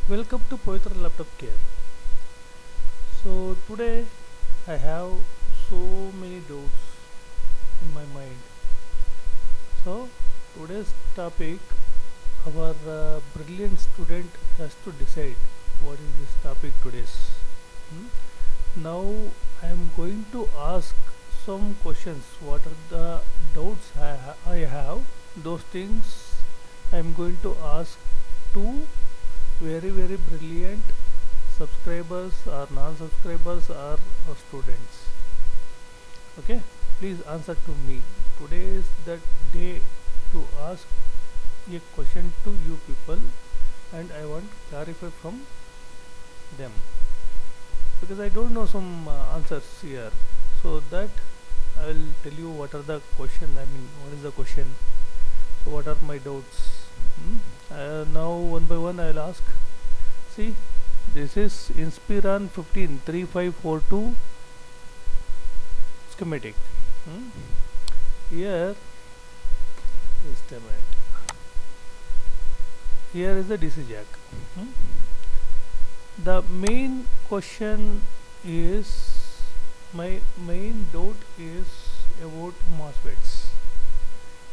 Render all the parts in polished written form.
Welcome to Pavithra Laptop Care. So today I have so many doubts in my mind. So today's topic, our brilliant student has to decide what is this topic today's. Hmm? Now I am going to ask some questions. What are the doubts I have? Those things I am going to ask to very brilliant subscribers or non-subscribers or students. Okay, please answer to me. Today is the day to ask a question to you people, and I want clarify from them because I don't know some answers here. So that I will tell you what are the question. I mean, what is the question? So what are my doubts? Now one by one I will ask. See, this is Inspiron 153542 schematic. Here, just a minute. Here is the DC jack. The main question is, my main doubt is about MOSFETs.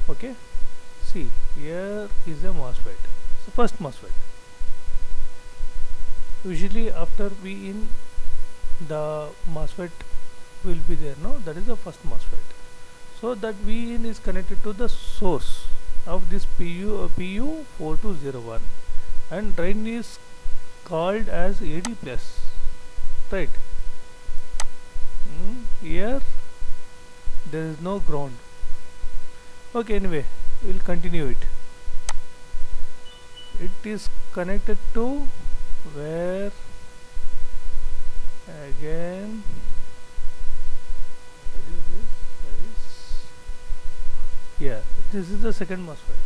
Okay, see, here is a MOSFET. So first MOSFET. Usually after we in the MOSFET will be there, no, that is the first MOSFET. So that V in is connected to the source of this PU 4201 and drain is called as AD plus, right? Here there is no ground. Okay, anyway, we will continue it. It is connected to where again yeah, this is the second MOSFET.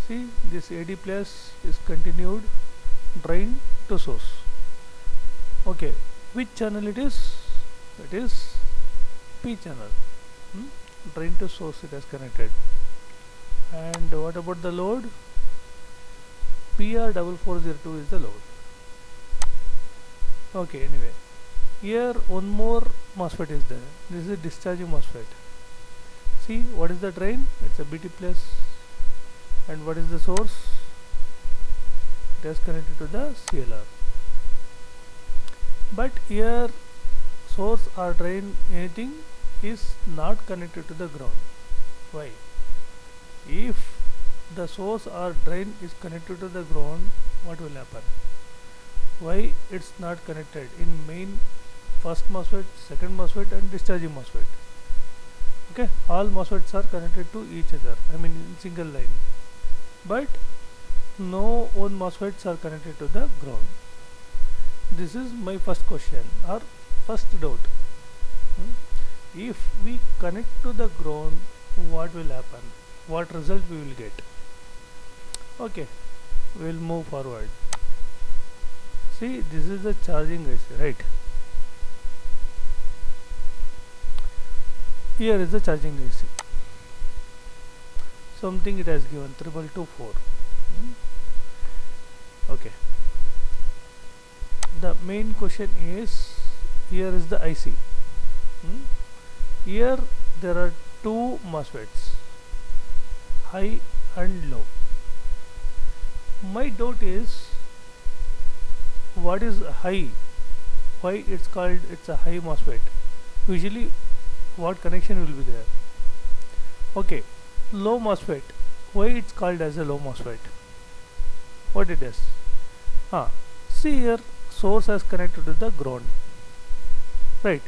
See, this AD plus is continued drain to source. Okay, which channel it is? It is P channel. Drain to source it has connected. And what about the load? PR4402 is the load. Okay, anyway, here one more MOSFET is there. This is a discharging MOSFET. See, what is the drain? It's a BT plus. And what is the source? It is connected to the CLR. But here source or drain anything is not connected to the ground. Why? If the source or drain is connected to the ground, what will happen? Why it's not connected in main first MOSFET, second MOSFET and discharging MOSFET? Okay, all MOSFETs are connected to each other, I mean in single line, but no one MOSFETs are connected to the ground. This is my first question or first doubt. If we connect to the ground, what will happen? What result we will get? Okay, we will move forward. See, this is the charging IC, right? Here is the charging IC. Something it has given 3224. Okay. The main question is, here is the IC. Here there are two MOSFETs, high and low. My doubt is, what is high? Why it's called it's a high MOSFET? Usually what connection will be there? Okay, low MOSFET. Why it's called as a low MOSFET? What it is? See here, source has connected to the ground, right?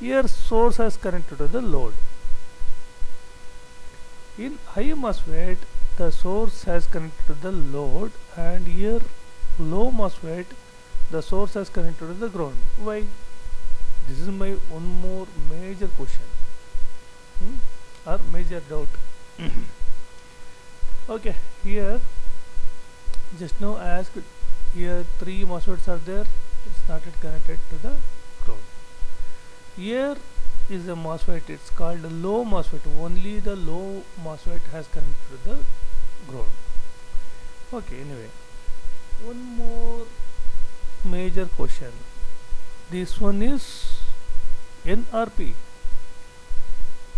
Here source has connected to the load. In high MOSFET, the source has connected to the load, and here low MOSFET, the source has connected to the ground. Why? This is my one more major question or major doubt. Okay, here just now I asked, here three MOSFETs are there, it's not yet connected to the ground. Here is a MOSFET, it's called a low MOSFET. Only the low MOSFET has connected to the ground. Okay, anyway, one more major question. This one is NRP,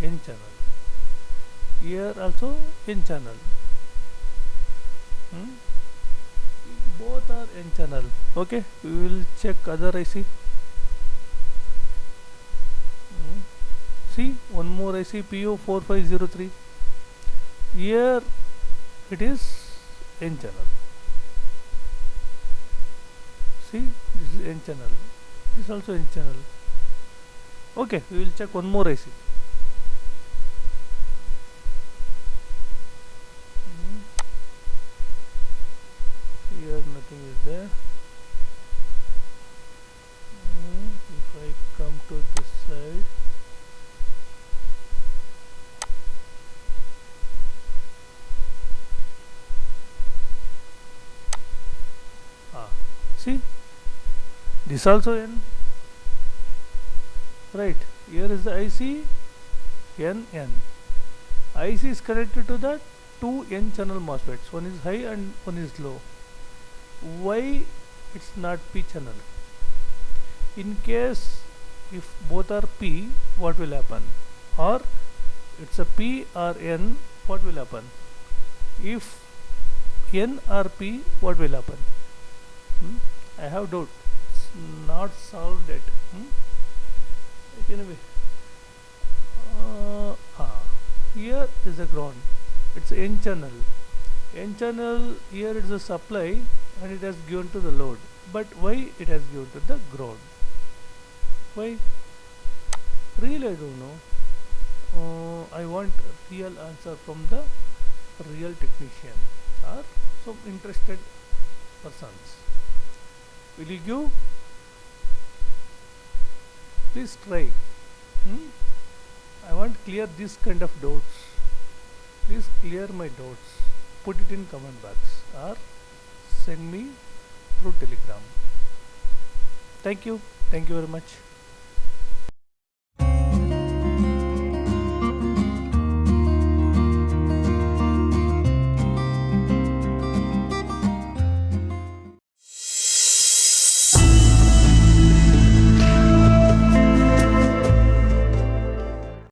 N channel. Here also N channel. Hmm? Both are N channel. Okay, we will check other IC. Hmm. See, one more IC PO4503. Here it is N channel. See, this is N channel. This is also N channel. Okay, we will check one more IC. Hmm. Here nothing is there. If I come to this side, see, this also N. Right, here is the IC NN. IC is connected to the two N channel MOSFETs. One is high and one is low. Why it's not P channel? In case if both are P, what will happen? Or it's a P or N, what will happen? If N or P, what will happen? I have doubt. It's not solved yet. Anyway, here is the ground. It's N channel. N channel, here is the supply and it has given to the load. But why it has given to the ground? Why? Really I don't know. I want a real answer from the real technician or some interested persons. Will you give? Please try. I want clear this kind of doubts. Please clear my doubts. Put it in comment box or send me through Telegram. Thank you. Thank you very much.